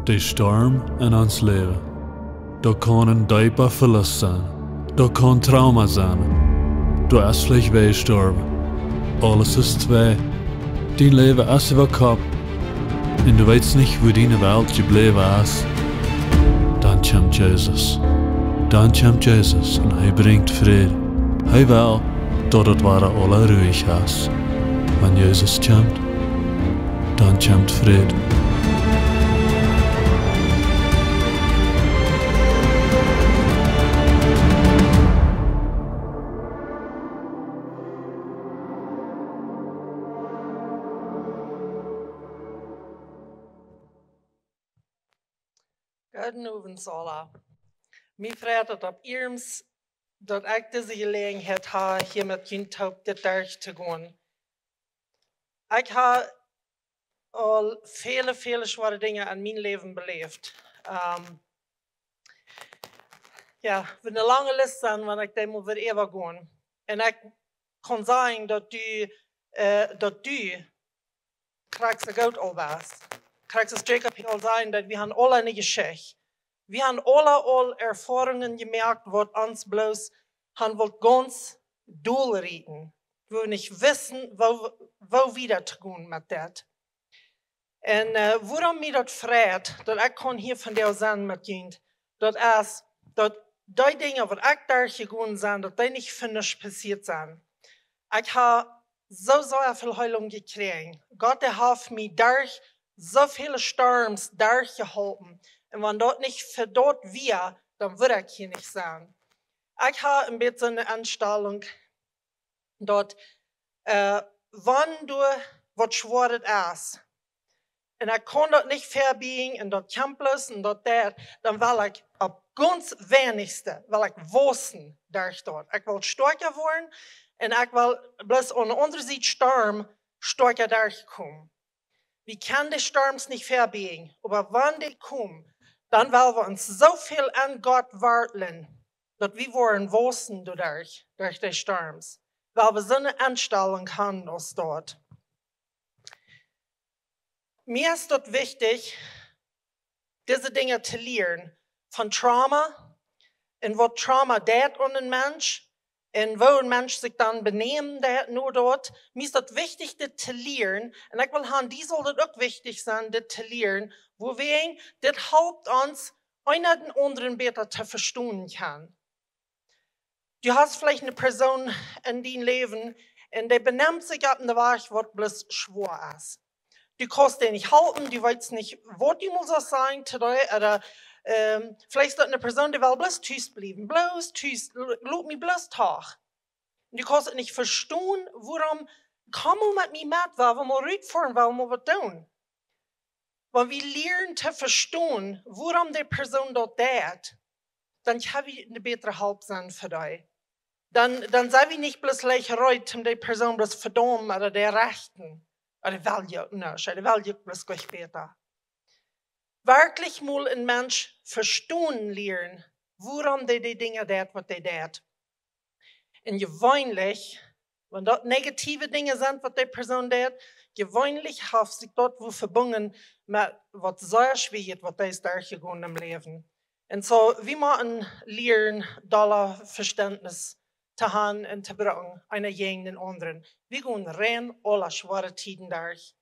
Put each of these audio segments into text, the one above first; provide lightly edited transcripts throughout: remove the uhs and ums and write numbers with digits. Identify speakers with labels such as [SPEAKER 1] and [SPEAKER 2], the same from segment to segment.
[SPEAKER 1] De storm in ons leven. Dat kan een dieper verlust zijn. Dat kan trauma zijn. Du is vielleicht weggestorben. Alles ist zwei. Dein Leben ist über Kopf. Und du weißt nicht, wo deine Welt geblieben ist. Dann kommt Jesus. Dann kommt Jesus und er bringt Frieden. Er will, dass es alle ruhig ist. Wenn Jesus kommt, dann kommt Frieden.
[SPEAKER 2] Goedenavond allen. Mij vraagt het op eerst dat ik deze gelegenheid heb hier met jullie op de Derch te gaan. Ik heb al vele zware dingen in mijn leven beleefd. Ja, we een lange lijst zijn, want ik moet weer even gaan. En ik kan zeggen dat du krijgt de goud al was. Krijgt als Jacob al zeggen dat we hebben alle een Geschichte. We hebben alle al Erfahrungen gemerkt, wat ons bloß han wollt ganz doelrieten. We nicht wissen, wo wieder te gaan met dat. En waarom mij dat vraagt, dat ik kan hier van jou zijn met jullie, dat die dingen wat ik daar gegaan zijn, dat die niet finish passiert zijn. Ik heb zo veel Heilung gekregen. Gott heeft mij durch so viele Storms durchgehalten. Und wenn das nicht für dort wäre, dann würde ich hier nicht sein. Ich habe ein bisschen eine Anstellung, dass, wenn du was Schweres ist, und ich kann das nicht verbiegen, und das Campus, und das, dann will ich ab ganz wenigste, will ich wachsen durch dort. Ich will stärker werden, und ich will bloß an der anderen Seite Sturm stärker durchkommen. Wir können die Sturms nicht verbiegen, aber wenn die kommen, dann wollen wir uns so viel an Gott warten, dass wir wollen wachsen durch die Sturms, weil wir so eine Anstellung haben aus dort. Mir ist dort wichtig, diese Dinge zu lernen, von Trauma, und was Trauma tut an einen Mensch, und wo ein Mensch sich dann benehmen nur dort. Mir ist das wichtig, das zu lernen. Und ich will haben, die soll das auch wichtig sein, das zu lernen. Wogegen das hilft uns, einer den anderen besser zu verstehen kann. Du hast vielleicht eine Person in deinem Leben, und die benimmt sich auf eine Weise, was bloß schwer ist. Du kannst den nicht halten, du weißt nicht, was du musst sagen zu dir, oder vielleicht ist das eine Person, die will bloß tschüss bleiben, bloß tschüss, lass mich bloß tag. Du kannst nicht verstehen, warum kann man mit mir mit, weil wir mal rüberfahren, weil wir was tun. Wenn wir lernen zu verstehen, warum die Person dort tut, dann haben wir eine bessere Hilfe sein für dich. Dann sind wir nicht bloß Lächerei, um die Person bloß verdammen oder der Rechten. Oder will ja nicht, oder will ja bloß gleich besser. Wirklich mal ein Mensch verstehen lernen, warum die Dinge tut, was die tut. Und gewöhnlich, wenn dort negative Dinge sind, was die Person tut, gewöhnlich hat sich dort wo verbunden mit was sehr schwer, was die ist durchgegangen im Leben. Und so, wir müssen lernen, da Verständnis zu haben und zu bringen, einer gegen den anderen. Wir gehen rein alle schwere Zeiten durch.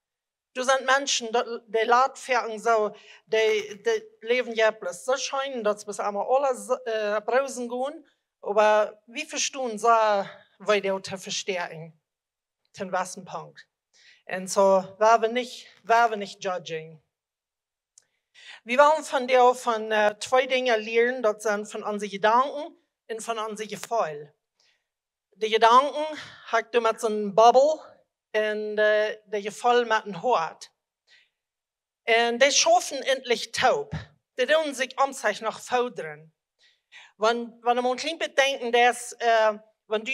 [SPEAKER 2] Du sind Menschen, die lautfertig so, die leben ja bloß so scheinen, dass wir einmal alle brausen gehen, aber wir verstehen so, weil die zu verstehen, zum wessen Punkt. Und so, wir nicht judging. Wir wollen von dir von zwei Dingen lernen, das sind von unseren Gedanken und von unseren Gefühlen. Die Gedanken hast du mit so einem Bubble, und der Gefühl mit dem Hort. Und die schaffen endlich taub. Die tun sich sich noch fordern. Wenn du mal ein klein bedenken, dass, wenn du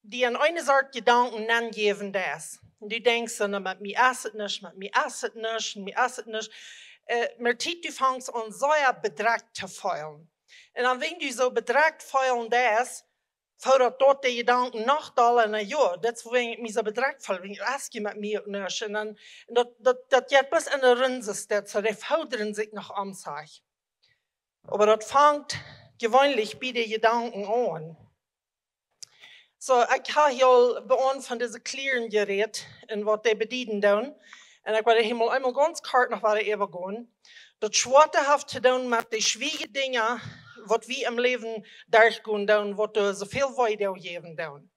[SPEAKER 2] dir an eine Sorte Gedanken nennen das, und du denkst, mit mir ist es nicht, mit mir ist es nicht, mit mir ist es nicht, du fängst an, so bedreckt zu fühlen. Und dann, wenn du so bedreckt fühlen das, voordat dort die gedanken nachdalen en ja, dat is waarin ik me zo bedreigd voel, wenn ich aske met mij opneus. En dat jet best in de rinse steht, so die fouderen sich nach Amsag. Aber das fängt gewöhnlich bei den Gedanken an. So, ich habe hier bei uns von diesen Klieren geredet, und was die bedienen tun. Und ich werde hier einmal ganz kurz noch weiter übergehen. Das Schwarte hat zu tun mit den schwierigen Dingen, was wir im Leben durchgehen tun, was du so viel weitergeben tun.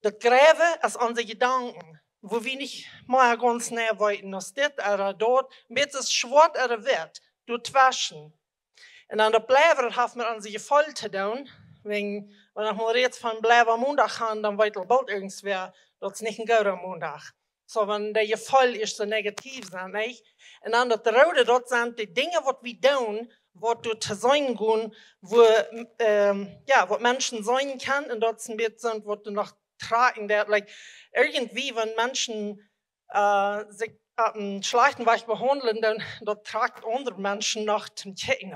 [SPEAKER 2] Das Gräbe ist unsere Gedanken, wo wir nicht mal ganz näher weiten, als das oder dort, mit das Schwert oder wird, durch Waschen. Und dann das Bleiben hat mit unsere Gefühle zu tun. Wenn ich mal jetzt von Bleiben Montag haben, dann weiß ich bald irgendwer, das ist nicht ein guter Montag. So, wenn der Gefühl ist so negativ sind, nicht? Und dann das Rote, das sind die Dinge, was wir tun, was du zu sein gehen, wo, was Menschen sein können, und das sind, was du noch tragen, like, irgendwie, wenn Menschen sich schlechten Weg behandeln, dann tragt andere Menschen noch zum Checken.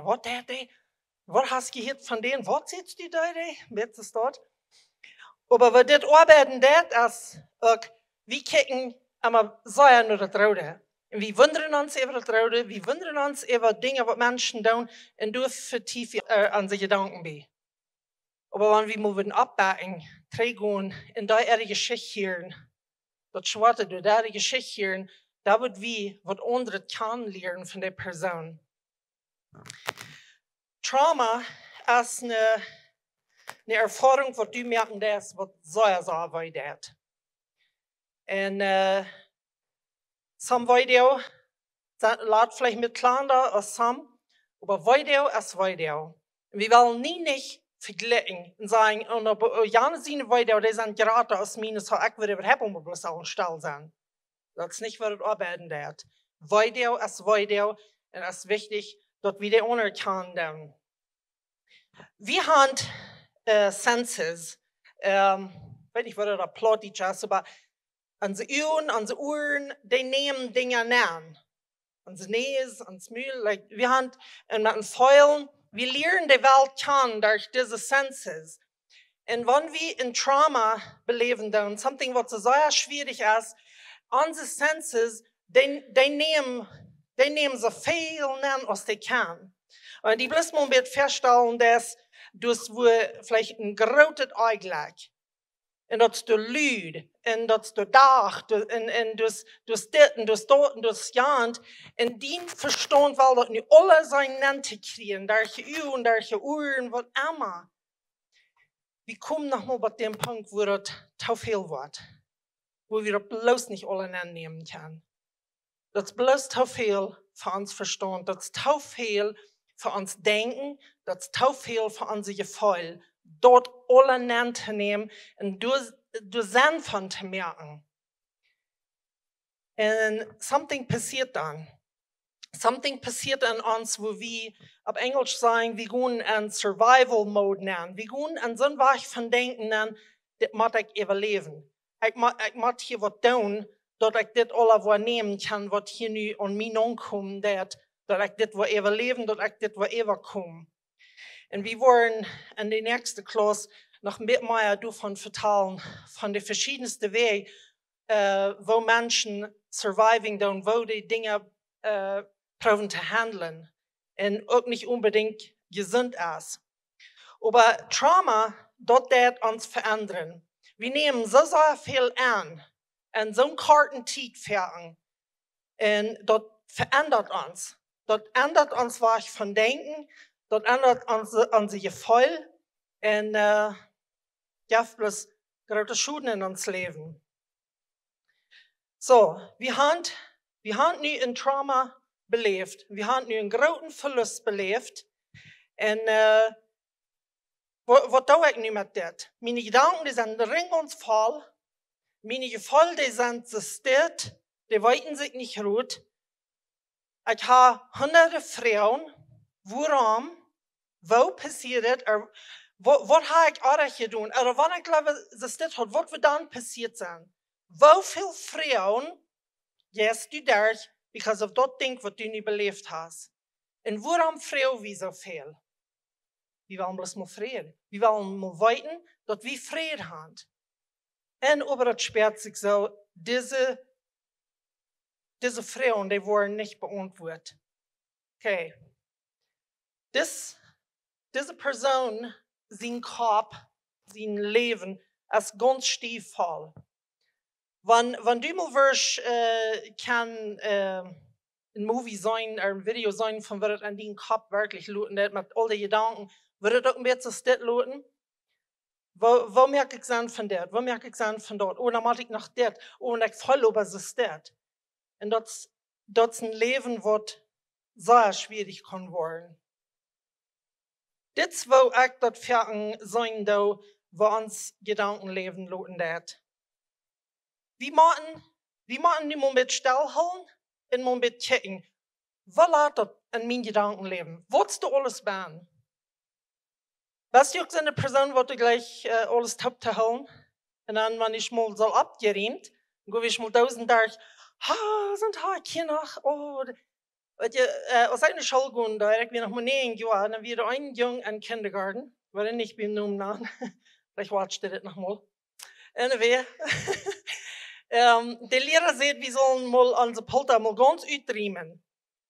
[SPEAKER 2] Was hast du gehört von denen? Was sitzt die da? Wird es dort? Aber wenn das arbeiten, das ist, wir kicken immer so nur das Rote. Und wir wundern uns über das Rote, wir wundern uns über Dinge, was Menschen tun, und du vertiefst an sich Gedanken bei. Aber wenn wir mal abbacken, trägen in der Geschichte hören, das Schwarte durch die Geschichte hören, da wird wir was andere kennenlernen von der Person. Trauma ist eine Erfahrung, was du merken darfst, was sehr weit ist. Und some Video laut vielleicht mit kleiner als some, aber Video ist Video. Und wir wollen nicht vergleichen und sagen, ja, seine Video, die sind gerade aus mir, so ich würde überhaupt mal bloß auch Stall sein. Das ist nicht, was das arbeiten wird. Video ist Video, und es ist wichtig, dass wir die anerkennen. Wir haben Senses, ich weiß nicht, was das Plot ist, aber unsere Ohren, die nehmen Dinge an. Unsere Nase, unser Mühl, like, wir haben mit den Feulen, wir lernen die Welt kennen durch diese Senses. Und wenn wir ein Trauma beleben, dann something, was so sehr schwierig ist, unsere Senses, die nehmen so viel an, als die können. Und die bloß mal wird feststellen, dass du vielleicht ein großes Eiglach, und dat du lüd, en dat du dacht, en dus dit, en dus dat, en dus jant, en die verstand wel dat nu alle zijn nenten kriegen, daar je uw en daar je oren, wat immer. Wir kommen nochmal bei dem Punkt, wo das zu viel wird, wo wir das bloß nicht alle annehmen können. Das ist bloß zu viel für uns Verstand, das ist zu viel für uns Denken, das ist zu viel für unser Gefühl. Dort alle zu nehmen und du Sinn von zu merken. Und something passiert dann. Something passiert an uns, wo wir auf Englisch sagen, wir gehen in Survival Mode nennen. Wir gehen in so einen Weg von Denken nennen, das muss ich überleben. Ich muss hier was tun, dass ich das alles wahrnehmen kann, was hier nu an mich ankommt, dass ich das überleben, dass ich das überkomme. Und wir wollen in der nächsten Klasse noch ein bisschen mehr davon vertellen, von den verschiedensten Wegen, wo Menschen surviving tun, wo die Dinge proben zu handeln. Und auch nicht unbedingt gesund ist. Aber Trauma, das wird uns verändern. Wir nehmen so sehr viel an, und so einen kurzen Zeitfern. Und das verändert uns. Das ändert uns, was ich von denken. Das ändert unser Gefühl und ja, bloß große Schuden in uns Leben. So, wir haben nu ein Trauma belebt. Wir haben nu einen großen Verlust belebt. Und was tue ich nu mit das? Meine Gedanken, die sind ring voll. Meine Gefühle, die sind zerstört. Die weiten sich nicht gut. Ich habe hunderte Frauen. Warum? Wo passiert es? Was habe ich auch getan? Oder wenn ich glaube, dass das hat, was wird dann passiert sein? Wie viele Frauen gehst du durch, because of das Ding, was du nicht belebt hast? Und warum Frauen wie so viel? Wir wollen bloß mal frieren. Wir wollen mal weiten, dass wir Frieden haben. Und aber das sperrt sich so, diese Frauen, die wurden nicht beantwortet. Okay. Diese Person, sein Kopf, sein Leben, ist ganz stiefvoll. Wenn du mal wirst, kann ein Movie sein, ein Video sein, von was an deinen Kopf wirklich looten, mit all den Gedanken, wird es auch ein bisschen das looten? Wo merke ich es von dort? Wo merke ich es von dort? Oh, dann mache ich nach dort. Oh, und ich voll über das dort. Und das ist ein Leben, das sehr schwierig kann werden. Das, wo ich das Ferien sein da, wo uns Gedankenleben looten dort. Wie machen die mal mit stillhalten und mal mit checken? Was lässt das in mein Gedankenleben? Was du alles ban? Weißt du, ich bin eine Person, die gleich alles top zu halten. Und dann, wenn ich mal so abgeräumt, dann gehe ich mal 1000 Tage, sind hier noch, oh, aus einer Schule gehen, da ich bin noch mal 9 Jahre, dann wieder ein Junge in Kindergarten, weil er nicht beim Namen an. Vielleicht watcht ihr das noch mal. Anyway. Der Lehrer sagt, wir sollen mal unsere Polter mal ganz uitriemen.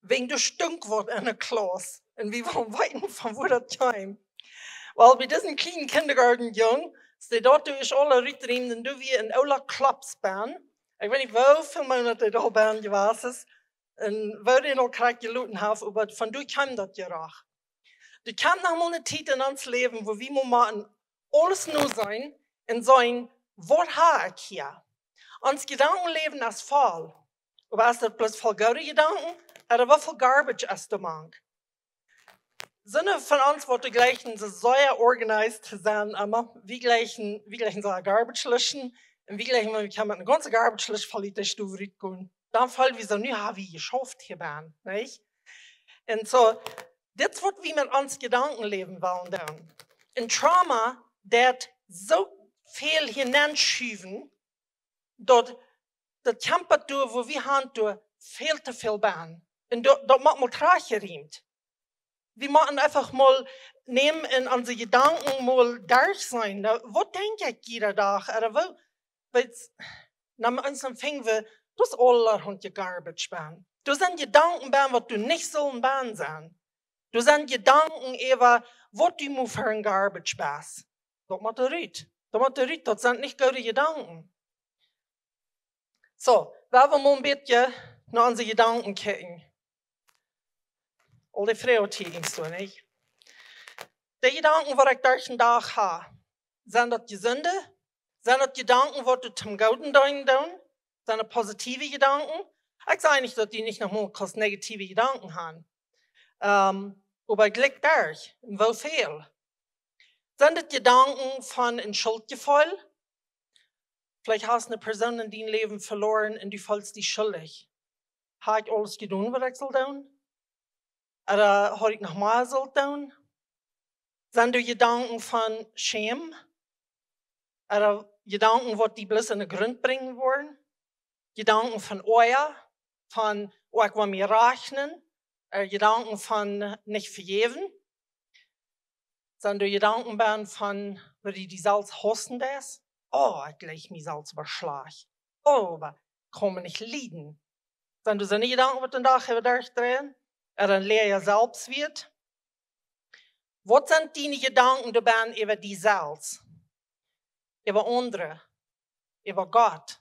[SPEAKER 2] Wegen der Stunk wird in der Klasse. Und wir wollen weiten von wo das kommt. Weil bei diesen kleinen Kindergartenjungen, die dort durch alle uitriemen, dann du wie in alle Clubs ban. Ich weiß nicht, wie viele Monate da ban gewesen ist. Und wo die noch gerade gelooten haben, aber von du kam das ja auch. Du kannst noch mal eine Zeit in uns Leben, wo wir mal alles nur sein und sagen, was habe ich hier? Ons Gedankenleben ist voll. Aber ist das bloß voll gute Gedanken? Oder wie viel Garbage ist da mang? Sinne von uns, wo die gleichen so sehr organisiert sind, immer, wie gleichen so ein Garbage löschen, und wie gleichen, wir kann mit einer ganzen Garbage löschen, verliert der Stufe gehen. Dann fällt wie so, wie geschafft hier bin, nicht? Und so, das wird wie mit uns Gedankenleben wollen dann. Ein Trauma, der so viel hineinschieben, dat Temperatur, wo wir haben, viel zu viel Bahn. Und dort macht man geriemt. Wir machen einfach mal, nehmen in unsere Gedanken mal Derch sein. Was denke ich jeden Tag? Oder wo, nach uns empfangen wir, das ist allerhand Garbage Bahn. Du sind Gedanken Bahn, was du nicht sollen Bahn sein. Du sind Gedanken über, was du musst für ein Garbage Bahn. Das macht der Ried. Das sind nicht gute Gedanken. So, wenn wir mal ein bisschen nach unsere Gedanken gucken. All die Frauen kriegst du nicht. Die Gedanken, die ich durch den Tag habe, sind das Sünde? Sind das Gedanken, die du zum Guten tun? Sind das positive Gedanken? Ich sage nicht, dass die nicht noch mal negative Gedanken haben. Aber ich liege durch. Wo viel? Sind das Gedanken von einem Schuldgefühl? Vielleicht hast du eine Person in deinem Leben verloren und du fühlst dich schuldig. Habe ich alles getan, was ich soll tun? Oder habe ich noch mal soll tun? Sind du Gedanken von Scham? Oder Gedanken, die die bloß in den Grund bringen wollen? Gedanken von Euer? Von, ich will mir rechnen? Gedanken von nicht vergeben? Sind du Gedanken von, wo die selbst hassen das? Oh, ich lege mich selbst überschlag. Oh, aber kann man nicht leiden. Sind du so eine Gedanken, die den Tag durchdrehen? Oder ein Lehrer selbst wird? Was sind deine Gedanken über die selbst? Über andere? Über Gott?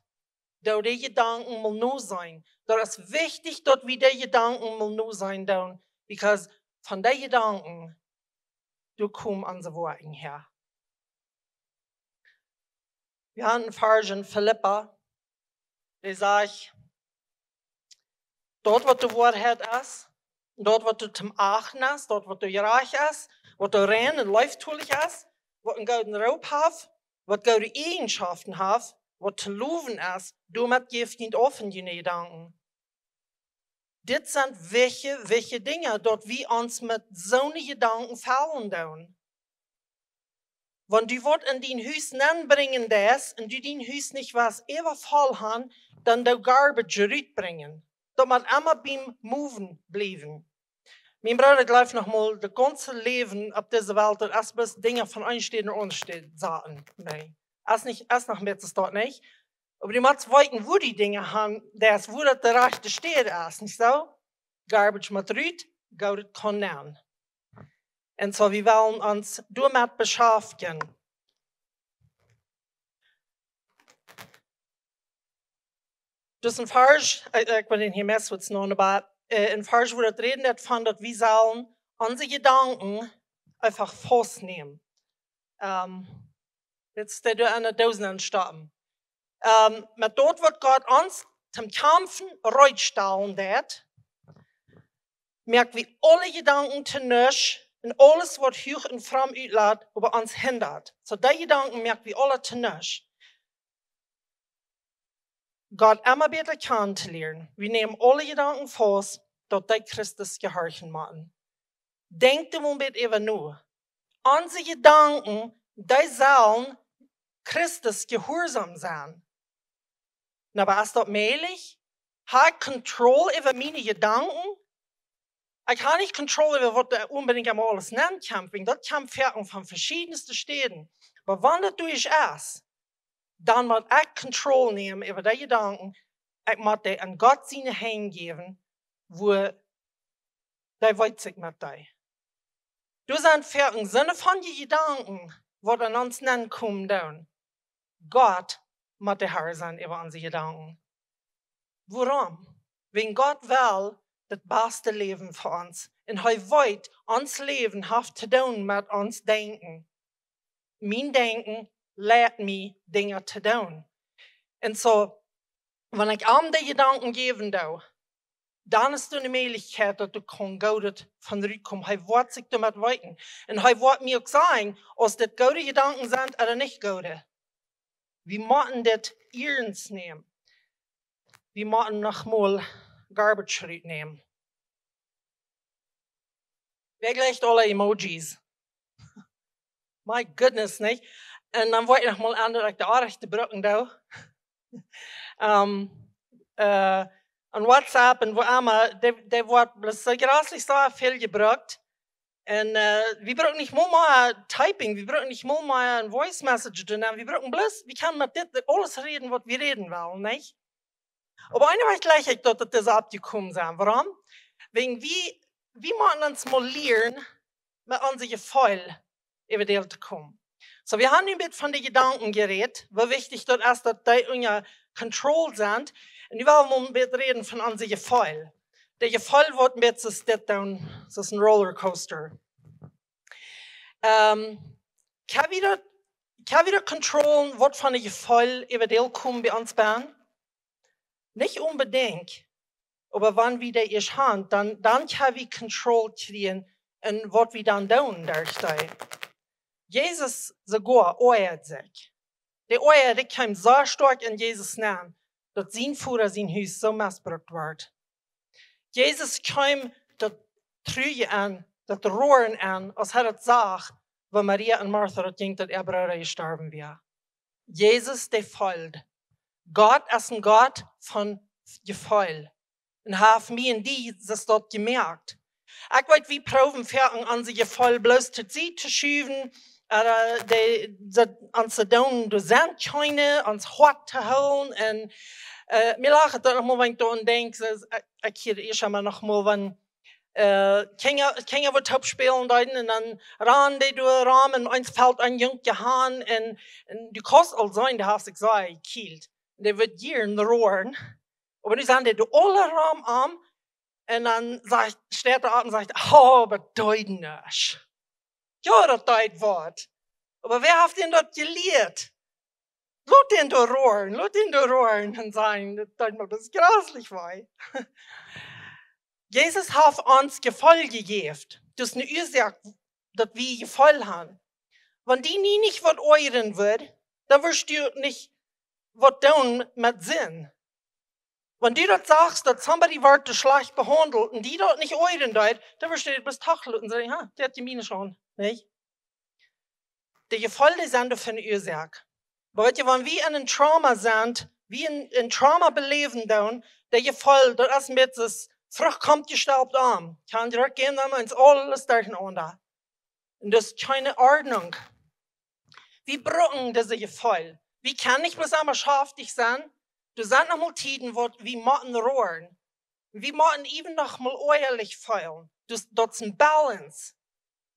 [SPEAKER 2] Da die Gedanken mal nur sein. Da ist wichtig, dass wir die Gedanken mal nur sein tun. Weil von den Gedanken, du kommst an die Worte her. Wir haben einen Vers in Philippa, der sagt, dort, wo du Wahrheit ist, dort, wo du zum Achten ist, dort, wo du reich ist, wo du rein und läuftulich ist, wo du einen guten Raub hast, wo du gute Eigenschaften hast, wo du loben ist, du mit Gift nicht offen, die Gedanken. Das sind welche Dinge, dort wir uns mit so einen Gedanken fallen tun. Wenn du was in dein Haus anbringen darfst und du dein Haus nicht was ever voll haben, dann du Garbage rausbringen. Da muss immer beim Moven bleiben. Mein Bruder glaubt noch mal, das ganze Leben auf dieser Welt, das ist bloß Dinge von einstehen und unstehen, sagen. Nein. Erst noch mehr ist dort nicht. Aber die muss weiten, wo die Dinge haben, das, wo das der Rechte steht, ist nicht so. Garbage mit Rüt, Gaudet kann lernen. Und so, wir wollen uns damit beschäftigen. Dus een vers, ik wil in hier mes wat nog about, een vers wo dat reden dat van dat wir sollen unsere Gedanken einfach festnehmen. Jetzt steht da eine Tausenden stoppen. Maar dort wird Gott uns zum Kämpfen reitstellen dat. Merkt wie alle Gedanken te nisch und alles wat hoch und fram uitlaat über uns hindert. So die Gedanken merkt wie alle te nisch. Gott immer besser kennenzulernen. Wir nehmen alle Gedanken fest, dass die Christus gehorchen machen. Denkt im Moment eben nur. Unsere Gedanken, die sollen Christus gehorsam sein. Aber ist das möglich? Habe ich Kontrolle über meine Gedanken? Ich habe nicht Kontrolle über was unbedingt einmal alles nennen kann. Das kann von verschiedensten Städten. Aber wenn das durch ist, dann muss ich Kontrolle nehmen über die Gedanken. Ich muss die an Gott seine Hände geben, wo die weiß sich mit die. Du sind fertig, Sinne von den Gedanken, was an uns nennen kommen. Gott muss der Herr sein über unsere Gedanken. Warum? Wenn Gott will, das beste Leben für uns. Und er will uns Leben hat zu tun mit uns Denken. Mein Denken lehrt mich Dinge zu tun. Und so, wenn ich ihm die Gedanken geben darf, dann ist eine Möglichkeit, dass du Gott von zurückkommen. Er wird sich damit weiten. Und er wird mir auch sagen, ob das gute Gedanken sind oder nicht gute. Wir müssen das ernst nehmen. Wir müssen nochmal Garbage nehmen. Wer gleicht alle Emojis? My goodness, nicht? Und dann wollte ich noch mal an, dass ich die rechte Brücken da. An WhatsApp und wo immer, der wird so grasslich so viel gebraucht. Und wir brauchen nicht mal Typing, wir brauchen nicht mal ein Voice Message drin, wir brauchen bloß, wir können mit das alles reden, was wir reden wollen, nicht? Aber eine weiß gleich, dass das abgekommen sind. Warum? Wegen wir müssen uns mal lernen, mit unseren Gefühlen über die Welt zu kommen. So, wir haben ein bisschen von den Gedanken geredet, wie wichtig das ist, dass die unter Kontrolle sind. Und wir wollen ein bisschen reden von unseren Gefühlen. Der Gefühl wird ein bisschen das ist ein Rollercoaster. Kann wir kontrollieren, was von den Gefühlen über die Welt kommen bei uns bin? Nicht unbedingt. Aber wenn wir das haben, dann können wir Kontrolle kriegen und was wir dann tun durch die. Jesus sogar euert sich. Der euert kam so stark in Jesus Namen, dass sein Vater sein Haus so missbraucht wird. Jesus kam das Trüge an, das Rohren an, als er das sagt, wo Maria und Martha das ging, dass Bruder gestorben wäre. Jesus, der folgt. Gott ist ein Gott von Gefühl. Und hat mir und die das dort gemerkt. Ich wollte wie proben, fertig an sich Gefühl bloß zu sie zu schieben, oder an zu tun, du sind keine, ans Hort zu holen. Und mir lacht das nochmal, wenn ich daran denke, ich hier erst einmal nochmal, wenn Kinder wird Top spielen und dann ran die durch den Rahmen, und eins fällt ein Junge Hahn und du kannst all sein, der hast sich so gekillt. Der wird hier in den Rohren. Aber die sagen, du alle Raum an und dann steht er ab und sagt, oh, aber deut nicht. Ja, das deut Wort. Aber wer hat denn das gelehrt? Lass den da rohren und sagen, das ist grauslich war. Jesus hat uns Gefühl gegeben. Das ist eine Ursache, dass wir Gefühl haben. Wenn die nie nicht was euren wird, dann wirst du nicht was tun mit Sinn. Wenn du das sagst, dass somebody wird schlecht behandelt und die dort nicht euren dort, dann wirst du dir bis Tag und sagen, ha, der hat die Mine schon, nicht? Die Gefühle sind für eine Ursache. Aber wenn wir in einem Trauma sind, wie ein Trauma beleben, dann, der Gefühl, das ist mit das Vrucht kommt gestaubt an. Kann direkt gehen, dann ins alles durcheinander. Und das ist keine Ordnung. Wie brücken diese Gefühl? Wie kann ich bloß einmal schaftig sein? Du sind noch mal Tiden, wo wie Motten rohren. Wie Motten eben noch mal ehrlich feilen. Das ist ein Balance.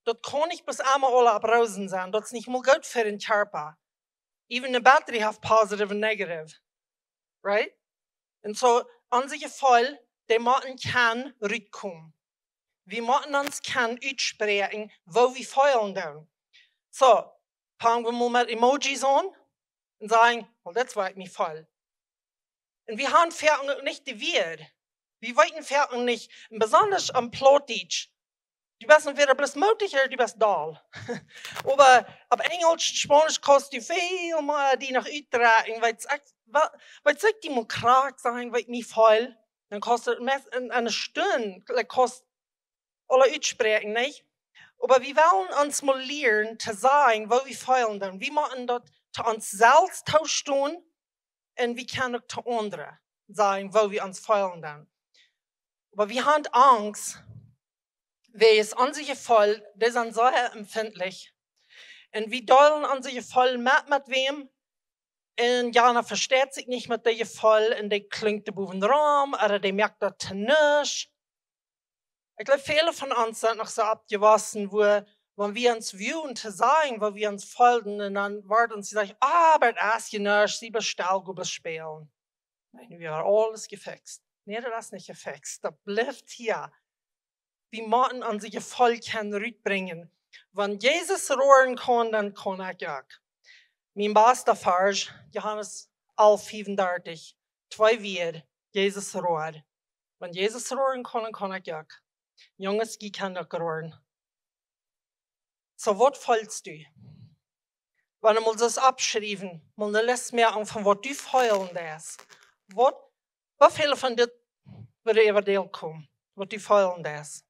[SPEAKER 2] Das kann nicht bloß einmal alle abrausen sein. Das ist nicht mal gut für den Körper. Even the battery have positive and negative. Right? Und so, an sich Gefühl, die Motten kann rüberkommen. Wir müssen uns kann aussprechen, wo wir feilen dann. So, fangen wir mal mit Emojis an und sagen, well, das war mich voll. Und wir haben Fertig nicht die Wir. Wir wollten Fertig nicht, und besonders am Plattdeutsch. Du bist entweder bloß mutig oder du bist dull. Aber auf Englisch, Spanisch kostet du viel mehr, die nach uitdragen, weil es die mal krank sein, weil mich voll. Dann kostet es eine Stunde, kostet alle aussprechen, nicht? Aber wir wollen uns mal lernen, zu sagen, wo wir feilen dann. Wir machen das zu uns selbst tun und wir können auch zu anderen sagen, wo wir uns feilen dann. Aber wir haben Angst, weil es an sich voll, das sind sehr empfindlich. Und wir dollen an sich voll mit wem. Und Jana versteht sich nicht mit der voll und die klingt der Buben rum oder die merkt das nicht. Ich glaube, viele von uns sind noch so abgewaschen, wenn wir uns viewen zu sagen, wo wir uns folgen, und dann wird uns gesagt, aber das ist nicht, sie bestellt, du spielen. Nein, wir haben alles gefixt. Nee, das ist nicht gefixt. Das bleibt hier. Wir müssen an sich voll rüberbringen. Wenn Jesus rohren kann, dann kann ich auch. Mein bester Vers, Johannes 11:35. 2 wir, Jesus rohrt. Wenn Jesus rohren kann, dann kann ich auch. Junges, die kann auch rohren. So, was fühlst du? Wenn du das abschreiben, mal lässt mir an, von was du fühlen darfst. Was viele von dir würde über dir kommen, was du fühlen darfst?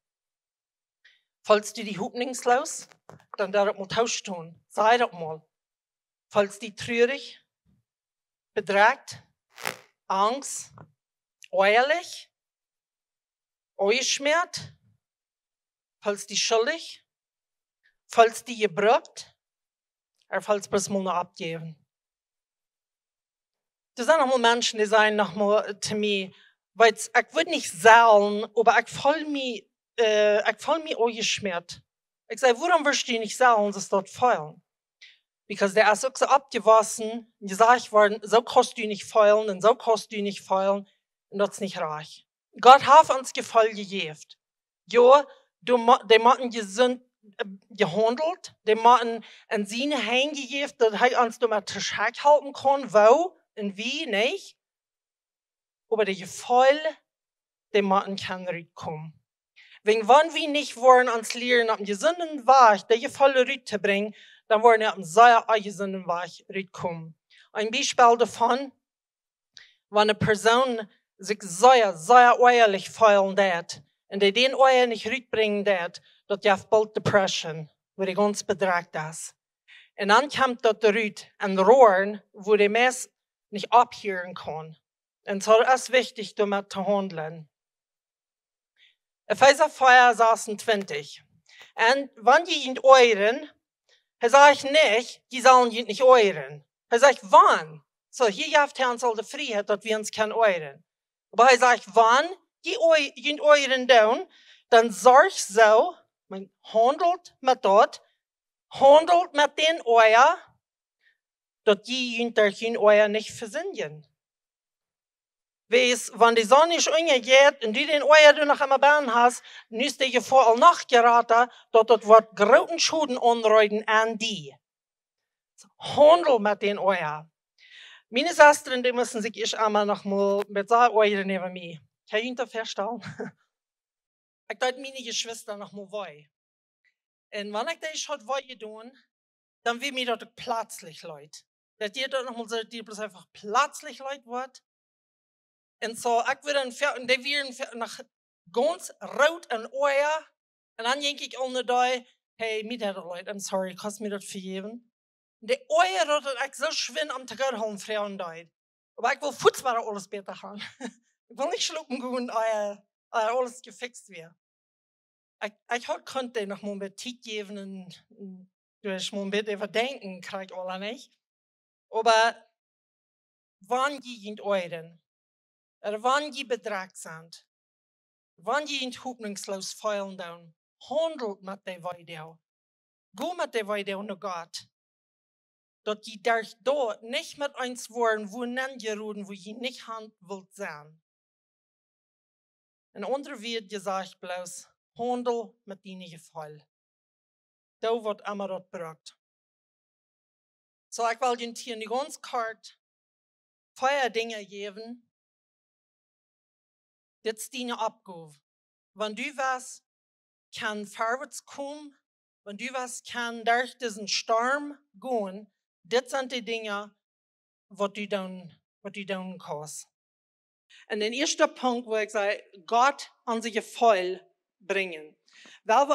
[SPEAKER 2] Falls du die hoffnungslos, dann darf mal Tausch tun. Sei doch mal. Falls die traurig, bedrängt, Angst, ehrlich, Schmerz, falls die schuldig, falls die gebrückt, oder falls bloß mal noch abgeben. Da sind noch mal Menschen, die sagen noch mal zu mir, weil ich würde nicht sagen, aber ich fühle mich geschmerzt. Ich sage, warum wirst du nicht sagen, dass dort feilen? Because der ist auch so abgewaschen, gesagt worden, so kannst du nicht feilen und so kannst du nicht feilen und das ist nicht reich. Gott hat uns Gefall gegeben. Ja, die haben gesund gehandelt, die haben an seine Hände gegeben, dass er uns damit halten kann, wo und wie nicht. Aber der Gefall, die machen kann rüberkommen. Wenn wir nicht wollen, uns lernen, auf den gesunden Weg, der Gefall rüberzubringen, dann wollen wir auf einen sehr gesunden Weg rüberkommen. Ein Beispiel davon, wenn eine Person sich sehr, sehr ehrlich fühlen wird und die den Eier nicht rüberbringen wird, das gibt bald Depression, wo die ganz bedrängt ist. Und dann kommt dort rüber ein Rohren, wo die Mensch nicht abhören kann. Und so ist es wichtig, damit zu handeln. Epheser 4:26. Und wenn die ihn euren, er sagt nicht, die sollen ihn nicht euren. Er sagt, wann? So, hier gibt er uns all die Freiheit, dass wir uns können euren. Aber er sagt, wann die ihn euren tun, dann sorgt so, man handelt mit dort, handelt mit den Euer, dass die ihn durch ihn Euer nicht versündigen. Weißt, wenn die Sonne nicht untergeht und du den Eier du noch einmal Bahn hast, dann ist die Gefahr all nachgeraten, dass das wird großen Schuden anreiten an die. Handel mit den Eier. Meine Schwestern, die müssen sich ich einmal noch mal mit so Eier neben mir. Kann ich das verstehen? Ich dachte, meine Geschwister noch mal wei. Und wenn ich das halt wei tun, dann will mir das plötzlich leid. Dass ihr dort noch mal so, die bloß einfach plötzlich leid wird. Und so, ich würde und die werden nach ganz rot und Eier. Und dann denke ich ohne da, hey, mir das Leute, I'm sorry, kannst du mir das vergeben? Und die Eier rotet ich so schwinn am Tag haben, Frauen da. Aber ich will Fußball alles besser haben. Ich will nicht schlucken gehen, Eier alles gefixt wird. Ich konnte dir noch mal mit Zeit geben und durch mal ein bisschen überdenken, krieg alle nicht. Aber wann die in euren, oder wann die bedragt sind, wann die in hoffnungslos fallen down, handelt mit der Weidau. Go mit der Weidau nach Gott. Dass die durch dort nicht mit uns wollen, wo nengeroden, wo je nicht hand wollt sein. Ein anderer wird gesagt bloß, handel mit deinen Gefall. Da wird immer dort gebracht. So, ich will dir hier ganz kort 4 Dinge geben, das deine Abgabe. Wenn du was kann vorwärts kommen, wenn du was kann durch diesen Sturm gehen, das sind die Dinge, was du dann kannst. Und der erste Punkt, wo ich sage, Gott an sich Gefall bringen. Weil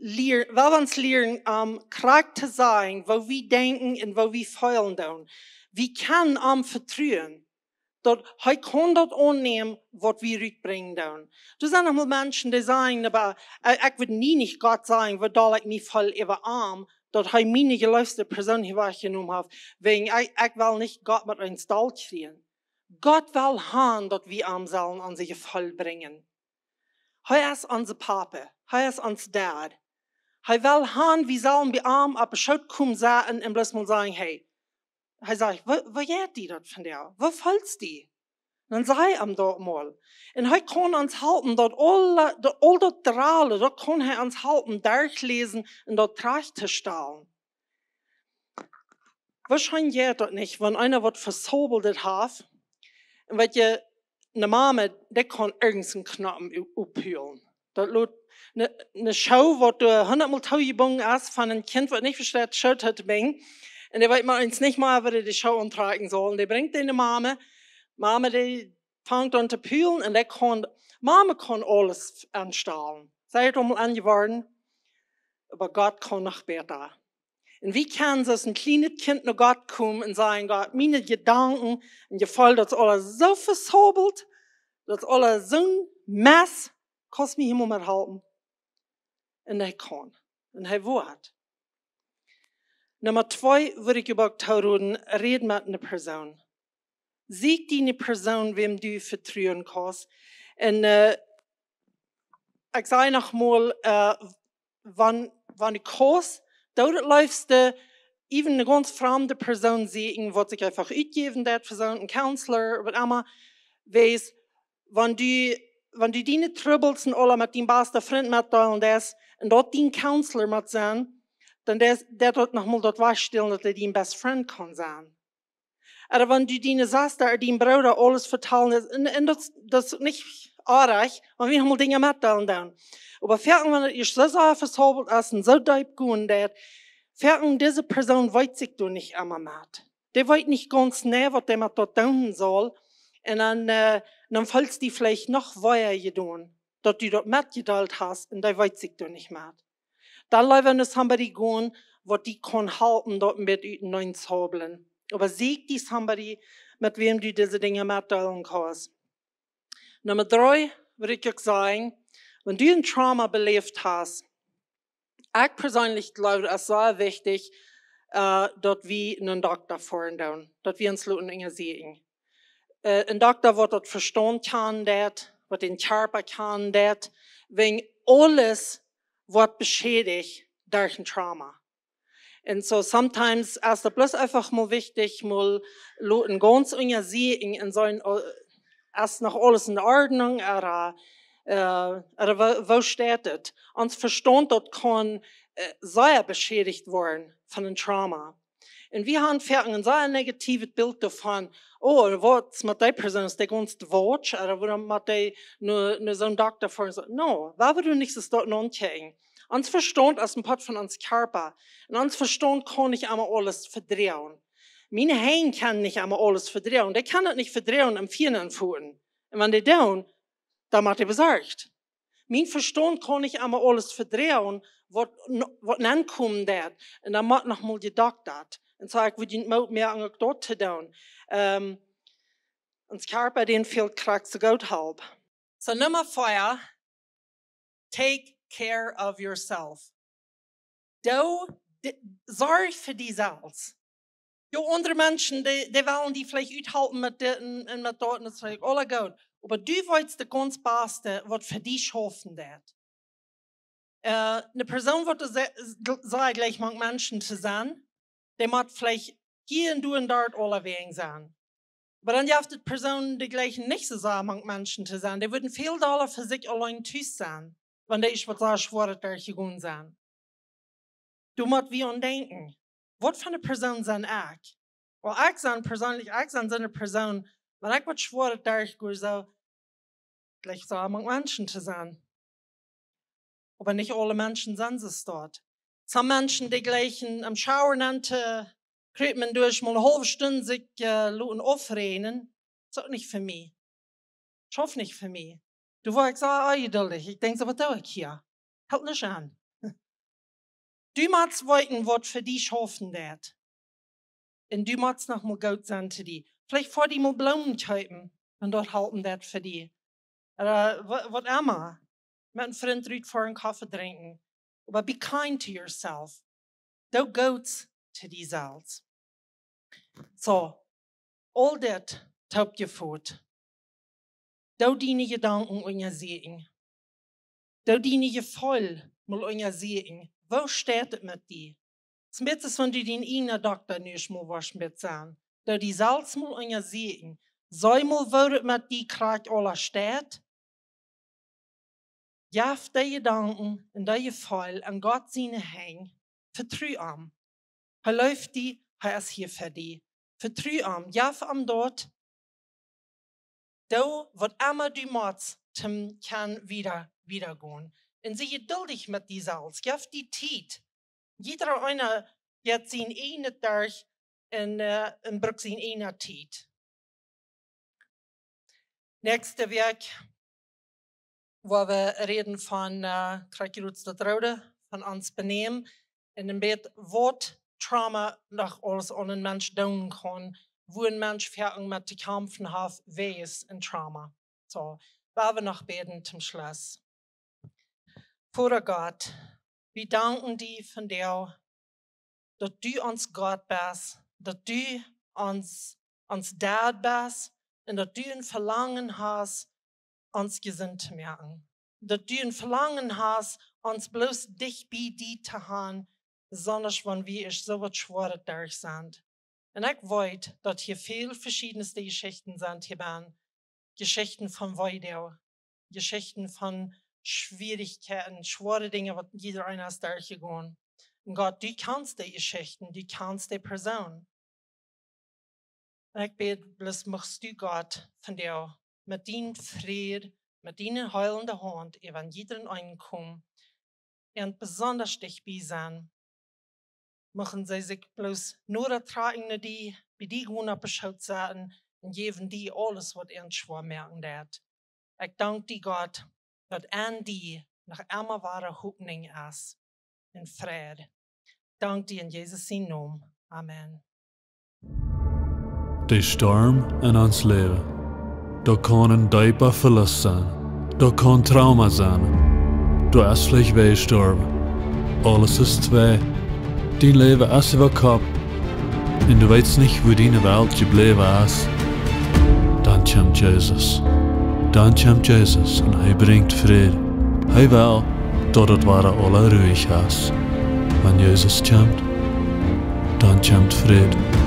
[SPEAKER 2] wir uns lernen, Charakter sein, wo wir denken und wo wir fühlen tun. Wir können vertrauen, dass er kann das annehmen, was wir rückbringen tun. Du sind einmal Menschen, die sagen, aber ich würde nie nicht Gott sagen, weil ich mich voll überarm, dass er meine geläufte Person hier wahrgenommen hat, wegen ich will nicht Gott mit uns Stall kriegen. Gott will haben, dass wir am sollen an sich voll bringen. Er ist unser Papa, er ist unser Dad. Er will haben, wir sollen bei ihm ab Schott kommen sagen und bloß mal sagen, hey, er sagt, wo geht die das von dir? Wo fällst die? Dann sei ihm dort mal. Und er kann uns halten, dort all das Drale, dort kann er uns halten, durchlesen und dort Tracht zu stellen. Wahrscheinlich geht das nicht, wenn einer was versobelt hat. Und weil je eine Mama, die kann irgendeinen Knappen abhören. Das ist eine Show, wo du 100-mal Taubung hast von einem Kind, das nicht versteht, schaut hat bringen. Und der weiß man uns nicht mal, wie die Show antragen soll. Die bringt eine Mama, die fängt an zu pülen und Mama kann alles anstellen. Sei es einmal angeworden, aber Gott kann noch besser. Und wie kann es ein kleines Kind nach Gott kommen und sagen, Gott, meine Gedanken und Gefühl, das ist alles so versobelt, das ist alles so ein Mess, kannst mich immer mal halten. Und er kann. Und er wird. Nummer 2 würde ich über reden mit einer Person. Sieg die eine Person, wem du vertrauen kannst. Und ich sage noch mal, wenn ich kannst, dort läufst du even eine ganz fremde Person sehen, was sich einfach uitgeben, der Person, ein Counselor, was immer, weiß, wenn du deine Troubles und alle mit deinem besten Freund mitteilen das, und dort dein Counselor mit sein, dann der dort nochmal dort wahrstellen, dass er dein best Friend kann sein. Aber wenn du deine Schwester oder deinen Bruder alles vertellen, und das ist nicht arg, wenn wir nochmal Dinge mitteilen dann. Aber wenn ihr so versobelt ist und so deep gehen, diese Person weiß sich du nicht immer mit. Der weiß nicht ganz nah, was der mit dort tun soll. Und dann fällst die vielleicht noch weiter gedun, dass du dort mitgeteilt hast und der weiß sich du nicht mit. Dann leider somebody gehen, was die kann halten, dort mit neuen Zabeln. Aber sieg die somebody, mit wem du diese Dinge mitteilen kannst. Nummer 3 würde ich auch sagen, wenn du ein Trauma belebt hast, ich persönlich glaube, es ist sehr wichtig, dass wir einen Doktor fahren, dass wir uns Leute sehen. Ein Doktor, der das verstehen kann, der den Körper kann, wegen alles wird beschädigt durch ein Trauma. Und so sometimes ist es bloß einfach mal wichtig, mal Leute ganz sehen und sollen, ist noch alles in Ordnung, oder wo steht es? Uns Verstand dort kann sehr beschädigt werden von einem Trauma. Und wir haben ein sehr negatives Bild davon, oh, was mit der Person ist der ganz Watch, oder warum mit der nur so ein Doktor vor uns. No, warum du nicht das dort angucken? Uns Verstand ist ein Part von uns Körper. Und uns Verstand kann nicht einmal alles verdrehen. Meine Hände kann nicht einmal alles verdrehen. Die kann das nicht verdrehen am Vierten Pfoten. Und wenn die tun, dann macht er besorgt. Mein Verstand kann nicht einmal alles verdrehen, was ankommen wird. Und dann macht noch mal gedacht. Und so, ich würde nicht mehr Anekdote tun. Uns Körper, den fehlt Kraft zu gut halb. So Nummer 4, take care of yourself. Sorg für dich selbst. Jo, andere Menschen, die wollen die vielleicht uithalten mit dit und mit dort, und das ist alles gut. Aber du willst das ganz Beste, was für dich schaffen wird. Eine Person wird sagen, gleich manche Menschen zu sein, die muss vielleicht hier und du und dort alle wegen sein. Aber dann darf die Person die gleichen nicht so sagen, manche Menschen zu sein. Die würden viel Dollar für sich allein tüß sein, wenn die ich was sagen, schwöre, der ich gegangen sein. Du musst wie denken, was für eine Person sind ich? Weil ich bin persönlich, ich bin so eine Person, wenn ich was schwöre, der ich so, gleich so manche Menschen zu sein. Aber nicht alle Menschen sind es dort. Some Menschen, die gleichen am Schauer nannte, kriegt man durch mal eine halbe Stunde sich aufreden. Das ist auch nicht für mich. Ich hoffe nicht für mich. Du warst so geduldig. Ich denke, was tue ich hier? Halt nicht an. Du musst weiten, was für dich hoffen wird. Und du musst noch mal gut sein zu dir. Vielleicht vor die mal Blumen kaufen und dort halten wird für dich. Oder was immer. Mit einem Freund rüt vor einen Kaffee trinken. Aber be kind to yourself. Du goats to die selbst. So, all das taubt je voort. Du deine Gedanken und je sehen. Du deine Gefühle mal und je sehen. Wo steht es mit dir? Spätestens wenn du den einen Doktor nicht mal was mit sagen. Du die selbst mal und je sehen. Sei mal, wo es mit dir gerade alles steht. Jaf die Gedanken und die Gefühle an Gott seine Hänge. Vertrau ihm. Er läuft die, er ist hier für dich. Vertrau ihm. Jaf ihm dort. Du, was immer du machst, kann wieder gehen. Und sei geduldig mit dir selbst. Jaf die Zeit. Jeder einer hat seinen eigenen Tag und braucht seine eigene Zeit. Nächste Werk. Wo wir reden von von uns Benehmen, in dem Bett, was Trauma nach alles an einen Mensch tun kann, wo ein Mensch fertig mit zu kämpfen hat, weiß in Trauma. So, wir noch beten zum Schluss. Vater Gott, wir danken dir von dir, dass du uns Gott bist, dass du uns Dad bist und dass du ein Verlangen hast, uns gesund zu merken. Dass du ein Verlangen hast, uns bloß dich bei dir zu haben, besonders wenn wir so was Schweres durch sind. Und ich weiß, dass hier viele verschiedene Geschichten sind hier bei Geschichten von Weedoag, Geschichten von Schwierigkeiten, schwere Dinge, was jeder einer ist durchgegangen. Und Gott, du kannst die Geschichten, du kannst die Person. Und ich bete, bloß machst du Gott von dir mit deinem Frieden, mit deiner heulenden Hand, wenn jeder einkommt, und besonders dich bei sein, machen sie sich bloß nur ertragen, die bei dir gut beschaut sein und geben die alles, was ihnen schwer merken wird. Ich danke dir, Gott, dass an die noch immer wahre Hoffnung ist in Frieden. Danke dir in Jesus' Namen. Amen.
[SPEAKER 1] De storm in ons leven. Dat kan een dieper verlust zijn. Dat kan trauma zijn. Du hast vielleicht wehgestorben. Alles ist zwei. Dein Leben ist über Kopf. Und du weißt nicht, wo deine Welt geblieben ist. Dann kommt Jesus. Dann kommt Jesus und er bringt Frieden. Er will, dass es alle ruhig ist. Wenn Jesus kommt, dann kommt Frieden.